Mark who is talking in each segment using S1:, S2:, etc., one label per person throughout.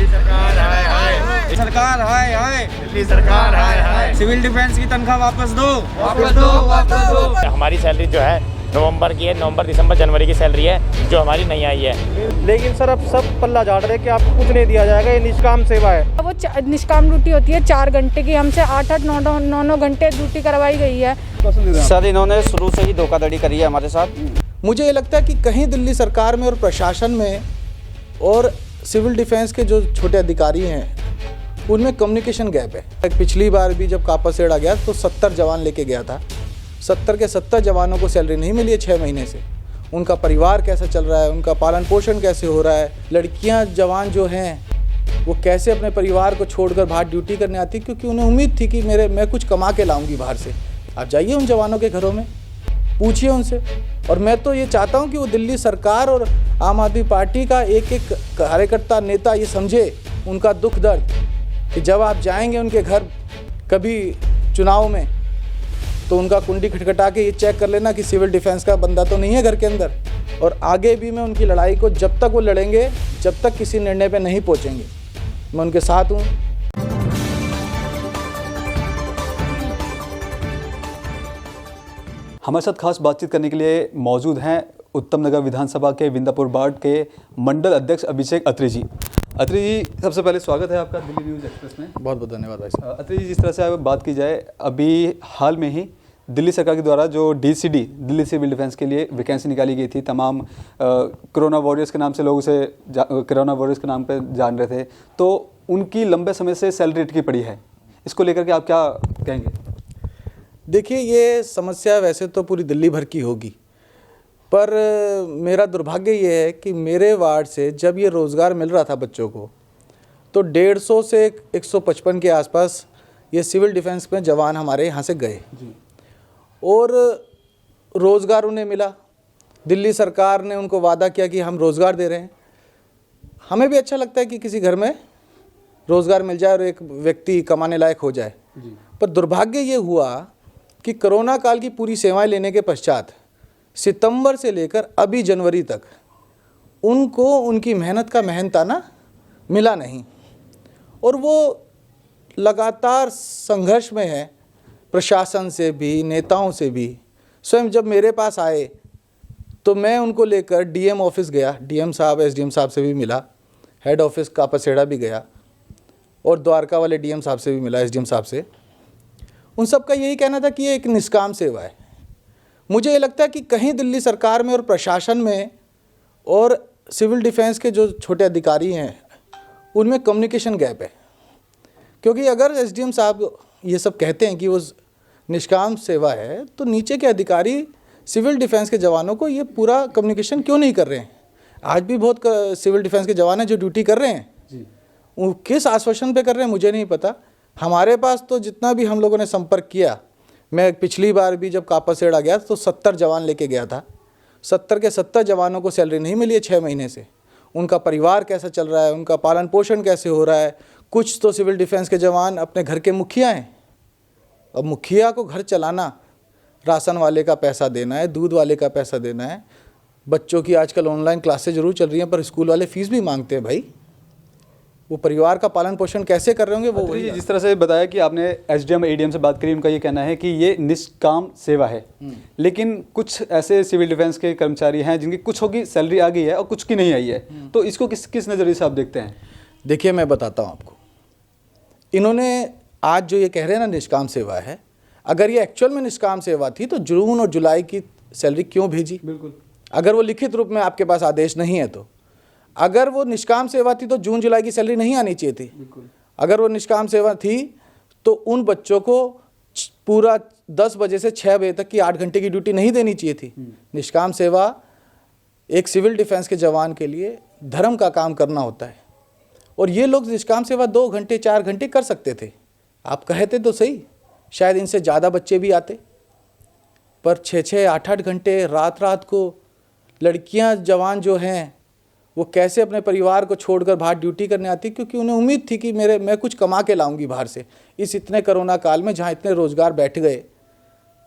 S1: सरकार हाय हाय,
S2: सरकार हाय हाय,
S1: दिल्ली सरकार हाय हाय,
S2: सिविल डिफेंस की तनख्वाह वापस दो,
S1: वापस दो, वापस दो।
S3: हमारी सैलरी जो है नवंबर की है, नवंबर दिसंबर जनवरी की सैलरी है जो हमारी नहीं आई है।
S4: लेकिन सर अब सब पल्ला झाड़ रहे कि आपको कुछ नहीं दिया जाएगा, ये निष्काम सेवा है।
S5: वो निष्काम ड्यूटी होती है 4 घंटे की, हमसे 8-8 9-9 घंटे ड्यूटी करवाई गई है।
S2: सर इन्होंने शुरू से ही धोखाधड़ी करी है हमारे साथ।
S6: मुझे ये लगता है कि कहीं दिल्ली सरकार में और प्रशासन में और सिविल डिफेंस के जो छोटे अधिकारी हैं उनमें कम्युनिकेशन गैप है। पिछली बार भी जब कापासेड़ा गया तो 70 जवान लेके गया था, 70 के 70 जवानों को सैलरी नहीं मिली है 6 महीने से। उनका परिवार कैसा चल रहा है, उनका पालन पोषण कैसे हो रहा है, लड़कियां जवान जो हैं वो कैसे अपने परिवार को छोड़कर बाहर ड्यूटी करने आती, क्योंकि उन्हें उम्मीद थी कि मैं कुछ कमा के लाऊंगी बाहर से। आप जाइए उन जवानों के घरों में, पूछिए उनसे। और मैं तो ये चाहता हूँ कि वो दिल्ली सरकार और आम आदमी पार्टी का एक एक कार्यकर्ता नेता ये समझे उनका दुख दर्द, कि जब आप जाएंगे उनके घर कभी चुनाव में तो उनका कुंडी खटखटा के ये चेक कर लेना कि सिविल डिफेंस का बंदा तो नहीं है घर के अंदर। और आगे भी मैं उनकी लड़ाई को जब तक वो लड़ेंगे, जब तक किसी निर्णय पे नहीं पहुंचेंगे, मैं उनके साथ हूँ।
S7: हमारे साथ खास बातचीत करने के लिए मौजूद हैं उत्तम नगर विधानसभा के विंदापुर वार्ड के मंडल अध्यक्ष अभिषेक अत्री जी। अत्री जी, सबसे पहले स्वागत है आपका दिल्ली न्यूज़ एक्सप्रेस में।
S6: बहुत बहुत धन्यवाद भाई साहब।
S7: अत्री जी, जिस तरह से बात की जाए, अभी हाल में ही दिल्ली सरकार के द्वारा जो DCD दिल्ली सिविल डिफेंस के लिए वैकेंसी निकाली गई थी, तमाम कोरोना वॉरियर्स के नाम से लोग उसे कोरोना वॉरियर्स के नाम पर जान रहे थे, तो उनकी लंबे समय से सैलरी अटकी पड़ी है। इसको लेकर के आप क्या कहेंगे?
S6: देखिए, ये समस्या वैसे तो पूरी दिल्ली भर की होगी, पर मेरा दुर्भाग्य ये है कि मेरे वार्ड से जब ये रोज़गार मिल रहा था बच्चों को, तो 150 से 155 के आसपास ये सिविल डिफेंस में जवान हमारे यहाँ से गए और रोज़गार उन्हें मिला। दिल्ली सरकार ने उनको वादा किया कि हम रोज़गार दे रहे हैं। हमें भी अच्छा लगता है कि किसी घर में रोज़गार मिल जाए और एक व्यक्ति कमाने लायक हो जाए, पर दुर्भाग्य ये हुआ कि कोरोना काल की पूरी सेवाएं लेने के पश्चात सितंबर से लेकर अभी जनवरी तक उनको उनकी मेहनत का मेहनताना मिला नहीं, और वो लगातार संघर्ष में है प्रशासन से भी, नेताओं से भी। स्वयं जब मेरे पास आए तो मैं उनको लेकर DM ऑफिस गया, DM साहब SDM साहब से भी मिला, हेड ऑफिस कापासेड़ा भी गया और द्वारका वाले DM साहब से भी मिला, SDM साहब से। उन सब का यही कहना था कि ये एक निष्काम सेवा है। मुझे ये लगता है कि कहीं दिल्ली सरकार में और प्रशासन में और सिविल डिफेंस के जो छोटे अधिकारी हैं उनमें कम्युनिकेशन गैप है, क्योंकि अगर SDM साहब ये सब कहते हैं कि वो निष्काम सेवा है, तो नीचे के अधिकारी सिविल डिफेंस के जवानों को ये पूरा कम्युनिकेशन क्यों नहीं कर रहे हैं? आज भी बहुत सिविल डिफेंस के जवान हैं जो ड्यूटी कर रहे हैं जी। वो किस आश्वासन पे कर रहे हैं मुझे नहीं पता। हमारे पास तो जितना भी हम लोगों ने संपर्क किया, मैं पिछली बार भी जब कापासेड़ा गया तो 70 जवान लेके गया था, 70 के 70 जवानों को सैलरी नहीं मिली है 6 महीने से। उनका परिवार कैसा चल रहा है, उनका पालन पोषण कैसे हो रहा है। कुछ तो सिविल डिफेंस के जवान अपने घर के मुखिया हैं। अब मुखिया को घर चलाना, राशन वाले का पैसा देना है, दूध वाले का पैसा देना है, बच्चों की आजकल ऑनलाइन क्लासेज जरूर चल रही हैं पर स्कूल वाले फीस भी मांगते हैं भाई। वो परिवार का पालन पोषण कैसे कर रहे होंगे वो वही।
S7: जिस तरह से बताया कि आपने SDM ADM से बात करी, उनका ये कहना है कि ये निष्काम सेवा है, लेकिन कुछ ऐसे सिविल डिफेंस के कर्मचारी हैं जिनकी कुछ की सैलरी आ गई है और कुछ की नहीं आई है, तो इसको किस नज़रिए से आप देखते हैं?
S6: देखिए, मैं बताता हूँ आपको। इन्होंने आज जो ये कह रहे हैं ना निष्काम सेवा है, अगर ये एक्चुअल में निष्काम सेवा थी तो जून और जुलाई की सैलरी क्यों भेजी? बिल्कुल, अगर वो लिखित रूप में आपके पास आदेश नहीं है तो। अगर वो निष्काम सेवा थी तो जून जुलाई की सैलरी नहीं आनी चाहिए थी। अगर वो निष्काम सेवा थी तो उन बच्चों को पूरा 10 बजे से 6 बजे तक की 8 घंटे की ड्यूटी नहीं देनी चाहिए थी। निष्काम सेवा एक सिविल डिफेंस के जवान के लिए धर्म का काम करना होता है, और ये लोग निष्काम सेवा 2 घंटे 4 घंटे कर सकते थे। आप कहते तो सही, शायद इनसे ज़्यादा बच्चे भी आते, पर 6-6 8-8 घंटे रात रात को लड़कियां जवान जो हैं वो कैसे अपने परिवार को छोड़कर बाहर ड्यूटी करने आती, क्योंकि उन्हें उम्मीद थी कि मैं कुछ कमा के लाऊंगी बाहर से। इस इतने कोरोना काल में जहाँ इतने रोज़गार बैठ गए,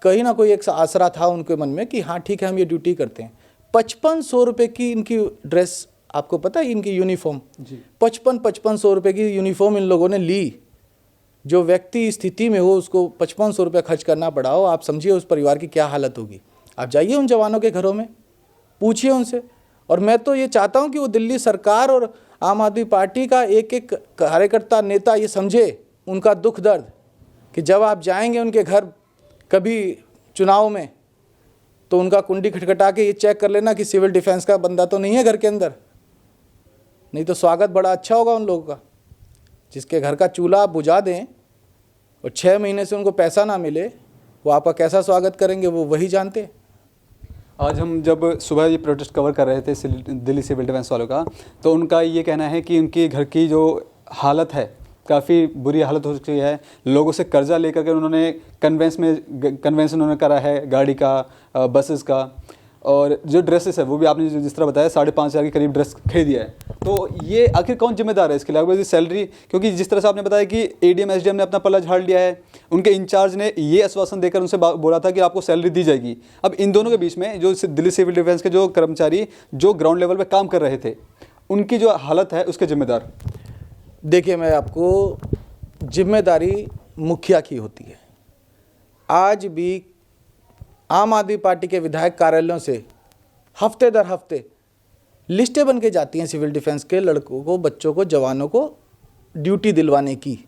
S6: कहीं ना कोई एक आसरा था उनके मन में कि हाँ ठीक है हम ये ड्यूटी करते हैं। 5500 रुपये की इनकी ड्रेस आपको पता है इनकी यूनिफॉर्म 55-5500 रुपये की यूनिफॉर्म इन लोगों ने ली। जो व्यक्ति इस स्थिति में हो उसको 5500 रुपये खर्च करना पड़ा हो, आप समझिए उस परिवार की क्या हालत होगी। आप जाइए उन जवानों के घरों में, पूछिए उनसे। और मैं तो ये चाहता हूँ कि वो दिल्ली सरकार और आम आदमी पार्टी का एक एक कार्यकर्ता नेता ये समझे उनका दुख दर्द, कि जब आप जाएंगे उनके घर कभी चुनाव में तो उनका कुंडी खटखटा के ये चेक कर लेना कि सिविल डिफेंस का बंदा तो नहीं है घर के अंदर, नहीं तो स्वागत बड़ा अच्छा होगा उन लोगों का। जिसके घर का चूल्हा आप बुझा दें और 6 महीने से उनको पैसा ना मिले, वो आपका कैसा स्वागत करेंगे वो वही जानते।
S7: आज हम जब सुबह ये प्रोटेस्ट कवर कर रहे थे दिल्ली सिविल डिफेंस वालों का, तो उनका ये कहना है कि उनके घर की जो हालत है काफ़ी बुरी हालत हो चुकी है। लोगों से कर्जा लेकर के उन्होंने कन्वेंस उन्होंने करा है गाड़ी का, बसेस का, और जो ड्रेसेस है वो भी आपने जिस तरह बताया 5,500 के करीब ड्रेस खरीद दिया है। तो ये आखिर कौन जिम्मेदार है इसके लिए? अगर सैलरी, क्योंकि जिस तरह से आपने बताया कि एडीएम एसडीएम ने अपना पल्ला झाड़ लिया है, उनके इंचार्ज ने ये आश्वासन देकर उनसे बोला था कि आपको सैलरी दी जाएगी। अब इन दोनों के बीच में जो दिल्ली सिविल डिफेंस के जो कर्मचारी जो ग्राउंड लेवल पर काम कर रहे थे, उनकी जो हालत है उसके जिम्मेदार,
S6: देखिए मैं आपको, जिम्मेदारी मुखिया की होती है। आज भी आम आदमी पार्टी के विधायक कार्यालयों से हफ्ते दर हफ्ते लिस्टें बन के जाती हैं सिविल डिफेंस के लड़कों को, बच्चों को, जवानों को ड्यूटी दिलवाने की।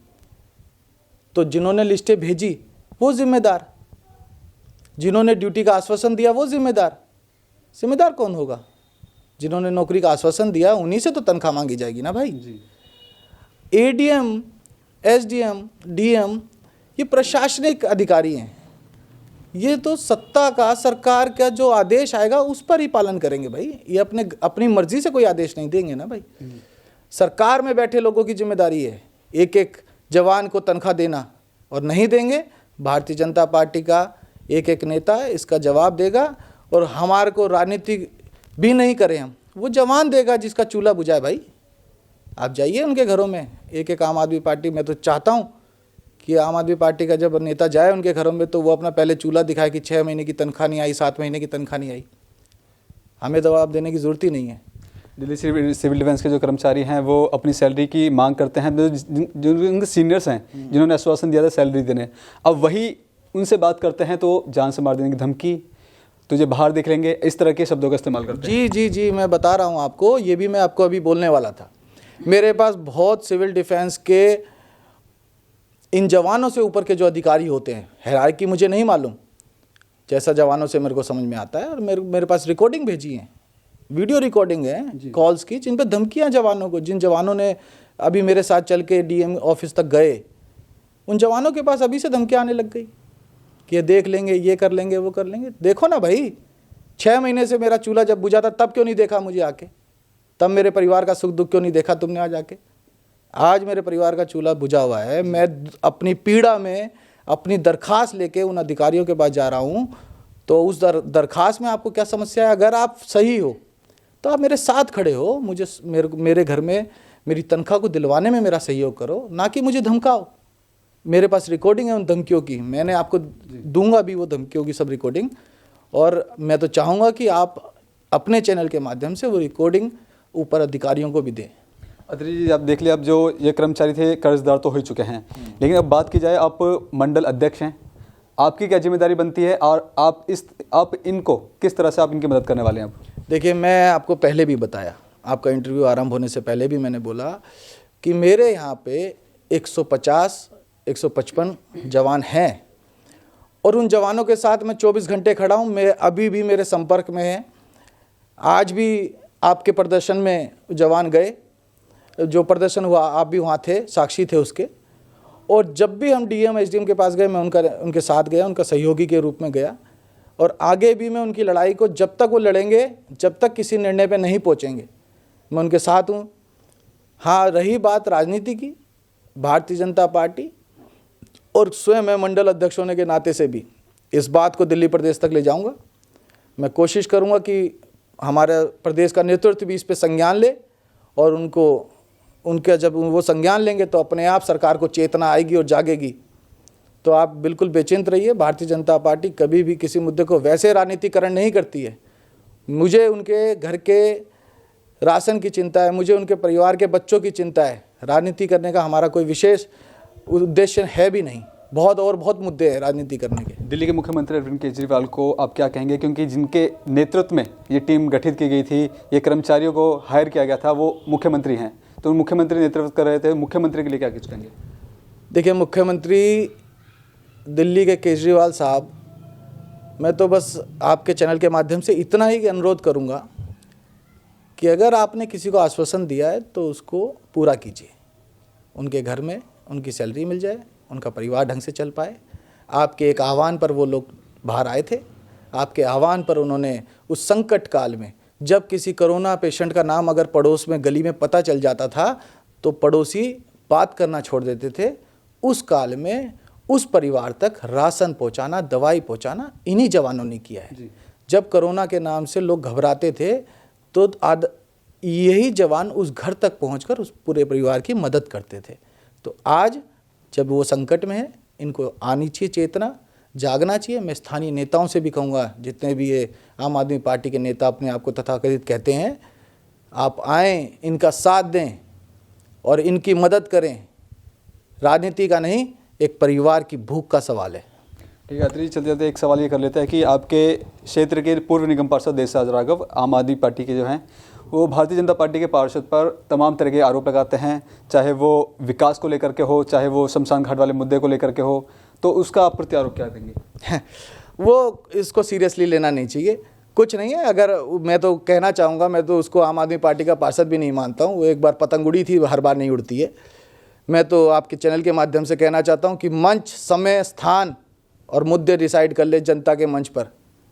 S6: तो जिन्होंने लिस्टें भेजी वो जिम्मेदार, जिन्होंने ड्यूटी का आश्वासन दिया वो जिम्मेदार। जिम्मेदार कौन होगा? जिन्होंने नौकरी का आश्वासन दिया उन्हीं से तो तनख्वाह मांगी जाएगी ना भाई। एडीएम, एसडीएम, डीएम ये प्रशासनिक अधिकारी हैं। ये तो सत्ता का, सरकार का जो आदेश आएगा उस पर ही पालन करेंगे भाई। ये अपनी मर्जी से कोई आदेश नहीं देंगे ना भाई। सरकार में बैठे लोगों की जिम्मेदारी है एक एक जवान को तनख्वाह देना, और नहीं देंगे भारतीय जनता पार्टी का एक एक नेता इसका जवाब देगा। और हमारे को राजनीति भी नहीं करें हम, वो जवान देगा जिसका चूल्हा बुझाए भाई। आप जाइए उनके घरों में, एक एक आम आदमी पार्टी, मैं तो चाहता हूँ कि आम आदमी पार्टी का जब नेता जाए उनके घरों में तो वो अपना पहले चूल्हा दिखाए कि 6 महीने की तनख्वाह नहीं आई, 7 महीने की तनख्वाह नहीं आई। हमें जवाब देने की ज़रूरत ही नहीं है।
S7: दिल्ली सिविल डिफेंस के जो कर्मचारी हैं वो अपनी सैलरी की मांग करते हैं। जो उनके सीनियर्स हैं जिन्होंने आश्वासन दिया था सैलरी देने, अब वही उनसे बात करते हैं तो जान से मार देने की धमकी, तुझे बाहर देख लेंगे, इस तरह के शब्दों का इस्तेमाल करते हैं।
S6: जी, मैं बता रहा हूँ आपको, ये भी मैं आपको अभी बोलने वाला था। मेरे पास बहुत सिविल डिफेंस के इन जवानों से ऊपर के जो अधिकारी होते हैं, हायरार्की मुझे नहीं मालूम, जैसा जवानों से मेरे को समझ में आता है। और मेरे पास रिकॉर्डिंग भेजी है, वीडियो रिकॉर्डिंग है कॉल्स की, जिन पर धमकियां जवानों को, जिन जवानों ने अभी मेरे साथ चल के डीएम ऑफिस तक गए, उन जवानों के पास अभी से धमकियां आने लग गई कि ये देख लेंगे, ये कर लेंगे, वो कर लेंगे। देखो ना भाई, 6 महीने से मेरा चूल्हा जब बुझा था तब क्यों नहीं देखा मुझे आके? तब मेरे परिवार का सुख दुख क्यों नहीं देखा तुमने आज आके? आज मेरे परिवार का चूल्हा बुझा हुआ है, मैं अपनी पीड़ा में अपनी दरखास्त लेके उन अधिकारियों के पास जा रहा हूँ। तो उस दरखास्त में आपको क्या समस्या है? अगर आप सही हो तो आप मेरे साथ खड़े हो, मुझे मेरे घर में मेरी तनख्वाह को दिलवाने में मेरा सहयोग करो, ना कि मुझे धमकाओ। मेरे पास रिकॉर्डिंग है उन धमकियों की, मैंने आपको दूंगा भी वो धमकियों की सब रिकॉर्डिंग। और मैं तो चाहूँगा कि आप अपने चैनल के माध्यम से वो रिकॉर्डिंग ऊपर अधिकारियों को भी दें।
S7: अत्री जी, आप देख लिया, अब जो ये कर्मचारी थे कर्जदार तो हो ही चुके हैं, लेकिन अब बात की जाए, आप मंडल अध्यक्ष हैं, आपकी क्या जिम्मेदारी बनती है और आप इनको किस तरह से आप इनकी मदद करने वाले हैं? आप
S6: देखिए, मैं आपको पहले भी बताया, आपका इंटरव्यू आरंभ होने से पहले भी मैंने बोला कि मेरे यहाँ पे 150-155 जवान हैं और उन जवानों के साथ मैं 24 घंटे खड़ा हूँ। मैं अभी भी मेरे संपर्क में है। आज भी आपके प्रदर्शन में जवान गए, जो प्रदर्शन हुआ आप भी वहाँ थे, साक्षी थे उसके। और जब भी हम डीएम एसडीएम के पास गए, मैं उनके साथ गया, उनका सहयोगी के रूप में गया। और आगे भी मैं उनकी लड़ाई को जब तक वो लड़ेंगे, जब तक किसी निर्णय पे नहीं पहुँचेंगे, मैं उनके साथ हूँ। हाँ, रही बात राजनीति की, भारतीय जनता पार्टी और स्वयं मैं मंडल अध्यक्ष होने के नाते से भी इस बात को दिल्ली प्रदेश तक ले जाऊँगा। मैं कोशिश करूँगा कि हमारे प्रदेश का नेतृत्व भी इस पे संज्ञान ले, और उनका जब वो संज्ञान लेंगे तो अपने आप सरकार को चेतना आएगी और जागेगी। तो आप बिल्कुल बेचिंत रहिए, भारतीय जनता पार्टी कभी भी किसी मुद्दे को वैसे राजनीतिकरण नहीं करती है। मुझे उनके घर के राशन की चिंता है, मुझे उनके परिवार के बच्चों की चिंता है। राजनीति करने का हमारा कोई विशेष उद्देश्य है भी नहीं, बहुत मुद्दे हैं राजनीति करने के।
S7: दिल्ली के मुख्यमंत्री अरविंद केजरीवाल को आप क्या कहेंगे, क्योंकि जिनके नेतृत्व में ये टीम गठित की गई थी, ये कर्मचारियों को हायर किया गया था, वो मुख्यमंत्री हैं, तो मुख्यमंत्री नेतृत्व कर रहे थे, मुख्यमंत्री के लिए क्या कुछ कहेंगे?
S6: देखिए, मुख्यमंत्री दिल्ली के केजरीवाल साहब, मैं तो बस आपके चैनल के माध्यम से इतना ही अनुरोध करूंगा कि अगर आपने किसी को आश्वासन दिया है तो उसको पूरा कीजिए। उनके घर में उनकी सैलरी मिल जाए, उनका परिवार ढंग से चल पाए। आपके एक आह्वान पर वो लोग बाहर आए थे, आपके आह्वान पर उन्होंने उस संकट काल में, जब किसी कोरोना पेशेंट का नाम अगर पड़ोस में गली में पता चल जाता था तो पड़ोसी बात करना छोड़ देते थे, उस काल में उस परिवार तक राशन पहुंचाना, दवाई पहुंचाना इन्हीं जवानों ने किया है। जब कोरोना के नाम से लोग घबराते थे तो यही जवान उस घर तक पहुंचकर उस पूरे परिवार की मदद करते थे। तो आज जब वो संकट में है, इनको आनी चाहिए चेतना, जागना चाहिए। मैं स्थानीय नेताओं से भी कहूँगा, जितने भी ये आम आदमी पार्टी के नेता अपने आप को तथाकथित कहते हैं, आप आएँ, इनका साथ दें और इनकी मदद करें। राजनीति का नहीं, एक परिवार की भूख का सवाल है।
S7: ठीक है, अत्री चलते चलते एक सवाल ये कर लेते हैं कि आपके क्षेत्र के पूर्व निगम पार्षद देशराज राघव आम आदमी पार्टी के जो हैं, वो भारतीय जनता पार्टी के पार्षद पर तमाम तरह के आरोप लगाते हैं, चाहे वो विकास को लेकर के हो, चाहे वो शमशान घाट वाले मुद्दे को लेकर के हो, तो उसका आप प्रति आरोप क्या देंगे?
S6: वो इसको सीरियसली लेना नहीं चाहिए, कुछ नहीं है। अगर मैं तो कहना चाहूँगा, मैं तो उसको आम आदमी पार्टी का पार्षद भी नहीं मानता हूँ। वो एक बार पतंग उड़ी थी, हर बार नहीं उड़ती है। मैं तो आपके चैनल के माध्यम से कहना चाहता हूँ कि मंच, समय, स्थान और मुद्दे डिसाइड कर ले जनता के मंच पर।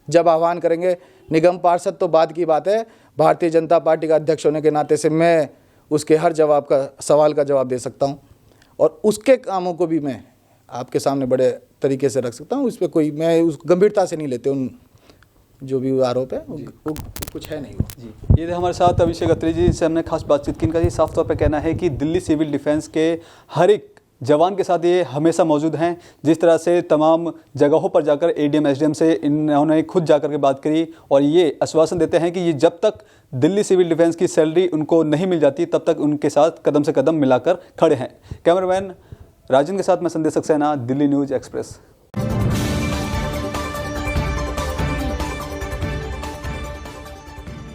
S6: जब आह्वान करेंगे निगम पार्षद तो बाद की बात है, भारतीय जनता पार्टी का अध्यक्ष होने के नाते से मैं उसके हर सवाल का जवाब दे सकता हूँ और उसके कामों को भी मैं आपके सामने बड़े तरीके से रख सकता हूँ। उस पर कोई, मैं उस गंभीरता से नहीं लेते उन जो भी आरोप है, वो कुछ है नहीं।
S7: जी, ये थे हमारे साथ अभिषेक अत्री जी, जिनसे हमने खास बातचीत की। इनका ये साफ तौर पर कहना है कि दिल्ली सिविल डिफेंस के हर एक जवान के साथ ये हमेशा मौजूद हैं। जिस तरह से तमाम जगहों पर जाकर एडीएम एसडीएम से इन्होंने खुद जाकर के बात करी और ये आश्वासन देते हैं कि ये जब तक दिल्ली सिविल डिफेंस की सैलरी उनको नहीं मिल जाती तब तक उनके साथ कदम से कदम मिलाकर खड़े हैं। कैमरामैन राजन के साथ मैं संदेश सक्सेना, दिल्ली न्यूज़ एक्सप्रेस।